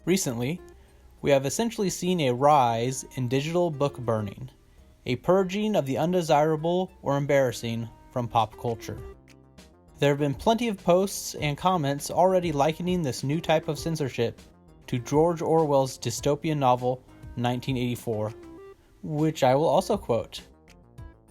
Recently, we have essentially seen a rise in digital book burning, a purging of the undesirable or embarrassing from pop culture. There have been plenty of posts and comments already likening this new type of censorship to George Orwell's dystopian novel 1984, which I will also quote.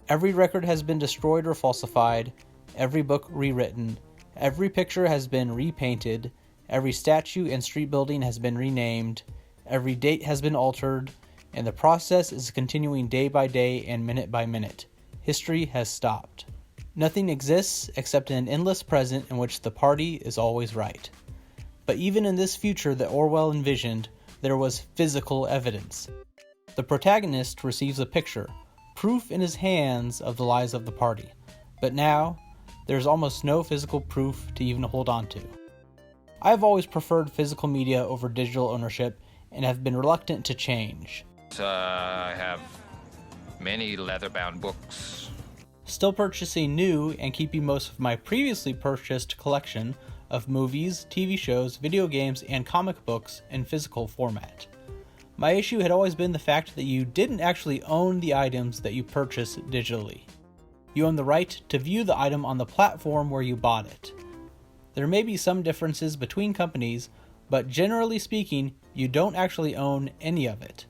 Every record has been destroyed or falsified, every book rewritten, every picture has been repainted, every statue and street building has been renamed, every date has been altered, and the process is continuing day by day and minute by minute. History has stopped. Nothing exists except an endless present in which the party is always right. But even in this future that Orwell envisioned, there was physical evidence. The protagonist receives a picture, proof in his hands of the lies of the party. But now, there's almost no physical proof to even hold on to. I've always preferred physical media over digital ownership and have been reluctant to change. I have many leather-bound books. Still purchasing new and keeping most of my previously purchased collection of movies, TV shows, video games, and comic books in physical format. My issue had always been the fact that you didn't actually own the items that you purchase digitally. You own the right to view the item on the platform where you bought it. There may be some differences between companies, but generally speaking, you don't actually own any of it.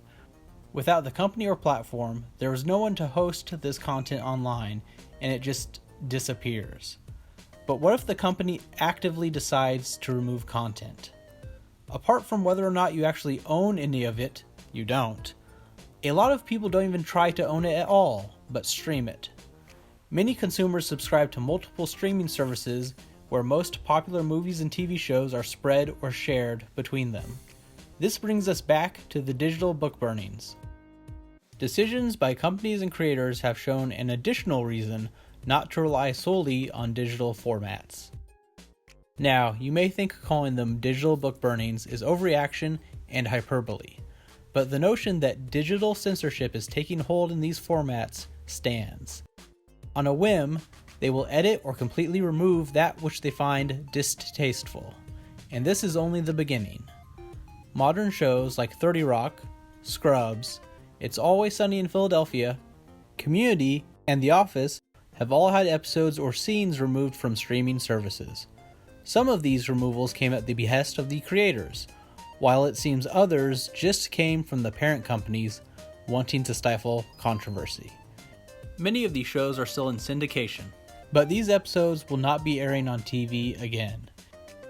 Without the company or platform, there is no one to host this content online, and it just disappears. But what if the company actively decides to remove content? Apart from whether or not you actually own any of it, you don't. A lot of people don't even try to own it at all, but stream it. Many consumers subscribe to multiple streaming services where most popular movies and TV shows are spread or shared between them. This brings us back to the digital book burnings. Decisions by companies and creators have shown an additional reason not to rely solely on digital formats. Now, you may think calling them digital book burnings is overreaction and hyperbole, but the notion that digital censorship is taking hold in these formats stands. On a whim, they will edit or completely remove that which they find distasteful, and this is only the beginning. Modern shows like 30 Rock, Scrubs, It's Always Sunny in Philadelphia, Community, and The Office have all had episodes or scenes removed from streaming services. Some of these removals came at the behest of the creators, while it seems others just came from the parent companies wanting to stifle controversy. Many of these shows are still in syndication, but these episodes will not be airing on TV again.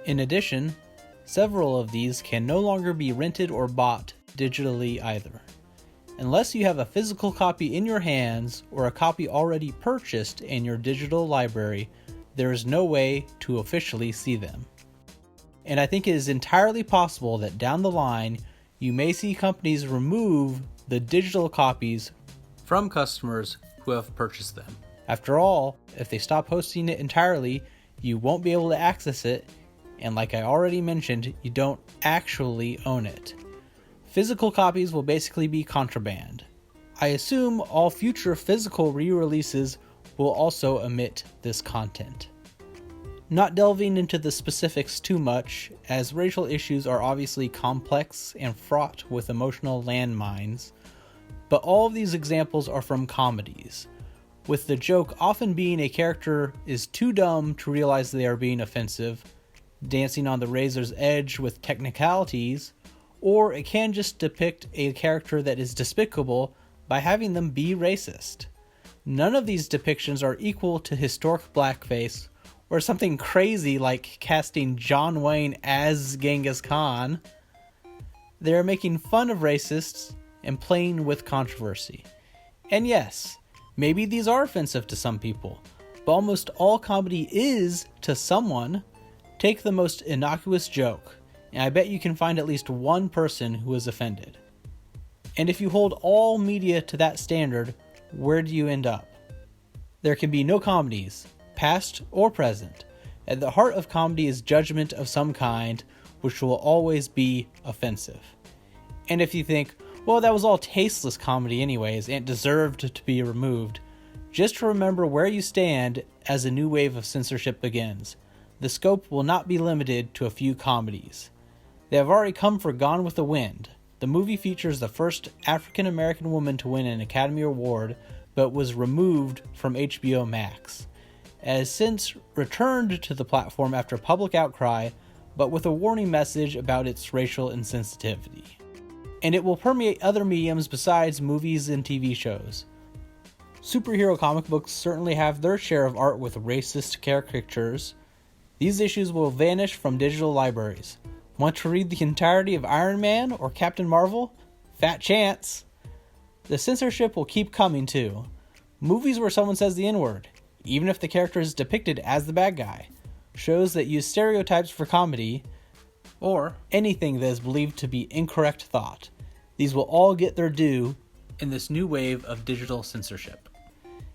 In addition, several of these can no longer be rented or bought digitally either. Unless you have a physical copy in your hands or a copy already purchased in your digital library, there is no way to officially see them. And I think it is entirely possible that down the line, you may see companies remove the digital copies from customers who have purchased them. After all, if they stop hosting it entirely, you won't be able to access it, and like I already mentioned, you don't actually own it. Physical copies will basically be contraband. I assume all future physical re-releases will also omit this content. Not delving into the specifics too much, as racial issues are obviously complex and fraught with emotional landmines, but all of these examples are from comedies, with the joke often being a character is too dumb to realize they are being offensive, dancing on the razor's edge with technicalities, or it can just depict a character that is despicable by having them be racist. None of these depictions are equal to historic blackface, or something crazy like casting John Wayne as Genghis Khan. They are making fun of racists and playing with controversy. And yes, maybe these are offensive to some people, but almost all comedy is to someone. Take the most innocuous joke, and I bet you can find at least one person who is offended. And if you hold all media to that standard, where do you end up? There can be no comedies, past or present. At the heart of comedy is judgment of some kind, which will always be offensive. And if you think, well, that was all tasteless comedy anyways, and it deserved to be removed, just remember where you stand as a new wave of censorship begins. The scope will not be limited to a few comedies. They have already come for Gone with the Wind. The movie features the first African American woman to win an Academy Award, but was removed from HBO Max. It has since returned to the platform after public outcry, but with a warning message about its racial insensitivity. And it will permeate other mediums besides movies and TV shows. Superhero comic books certainly have their share of art with racist caricatures. These issues will vanish from digital libraries. Want to read the entirety of Iron Man or Captain Marvel? Fat chance! The censorship will keep coming too. Movies where someone says the N-word, even if the character is depicted as the bad guy. Shows that use stereotypes for comedy, or anything that is believed to be incorrect thought. These will all get their due in this new wave of digital censorship.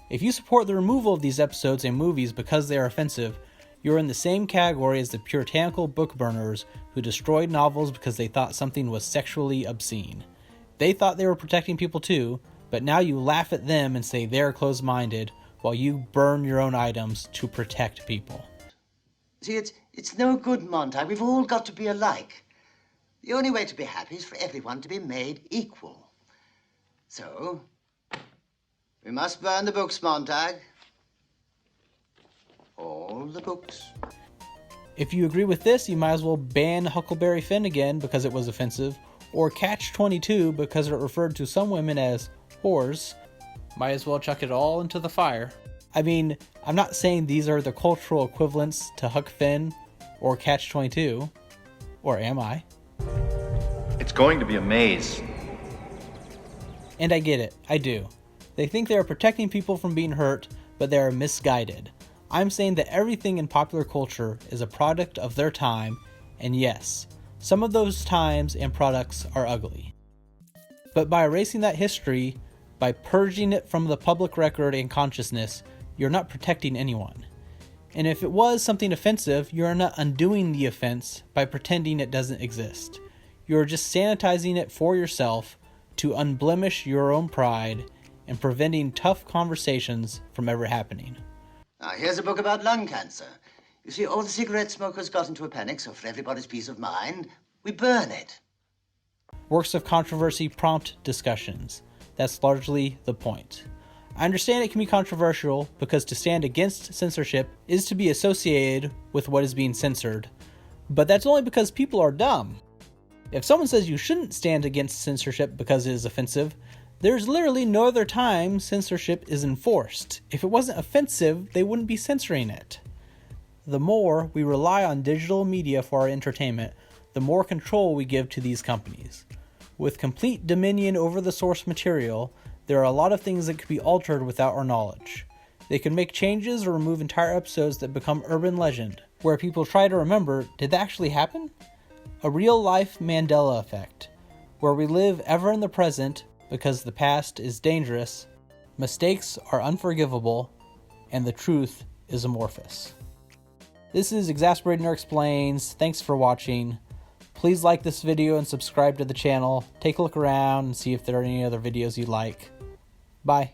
If you support the removal of these episodes and movies because they are offensive, you're in the same category as the puritanical book burners who destroyed novels because they thought something was sexually obscene. They thought they were protecting people too, but now you laugh at them and say they're closed-minded while you burn your own items to protect people. See, it's no good, Montag. We've all got to be alike. The only way to be happy is for everyone to be made equal. So, we must burn the books, Montag. All the books. If you agree with this, you might as well ban Huckleberry Finn again because it was offensive, or Catch-22 because it referred to some women as whores. Might as well chuck it all into the fire. I mean, I'm not saying these are the cultural equivalents to Huck Finn or Catch-22, or am I? It's going to be a maze. And I get it, I do. They think they are protecting people from being hurt, but they are misguided. I'm saying that everything in popular culture is a product of their time, and yes, some of those times and products are ugly. But by erasing that history, by purging it from the public record and consciousness, you're not protecting anyone. And if it was something offensive, you are not undoing the offense by pretending it doesn't exist. You are just sanitizing it for yourself to unblemish your own pride and preventing tough conversations from ever happening. Now, here's a book about lung cancer. You see, all the cigarette smokers got into a panic, so for everybody's peace of mind, we burn it. Works of controversy prompt discussions. That's largely the point. I understand it can be controversial because to stand against censorship is to be associated with what is being censored, but that's only because people are dumb. If someone says you shouldn't stand against censorship because it is offensive, there's literally no other time censorship is enforced. If it wasn't offensive, they wouldn't be censoring it. The more we rely on digital media for our entertainment, the more control we give to these companies. With complete dominion over the source material, there are a lot of things that could be altered without our knowledge. They can make changes or remove entire episodes that become urban legend, where people try to remember, did that actually happen? A real-life Mandela effect, where we live ever in the present because the past is dangerous, mistakes are unforgivable, and the truth is amorphous. This is Exasperated Nerd Explains. Thanks for watching. Please like this video and subscribe to the channel. Take a look around and see if there are any other videos you like. Bye.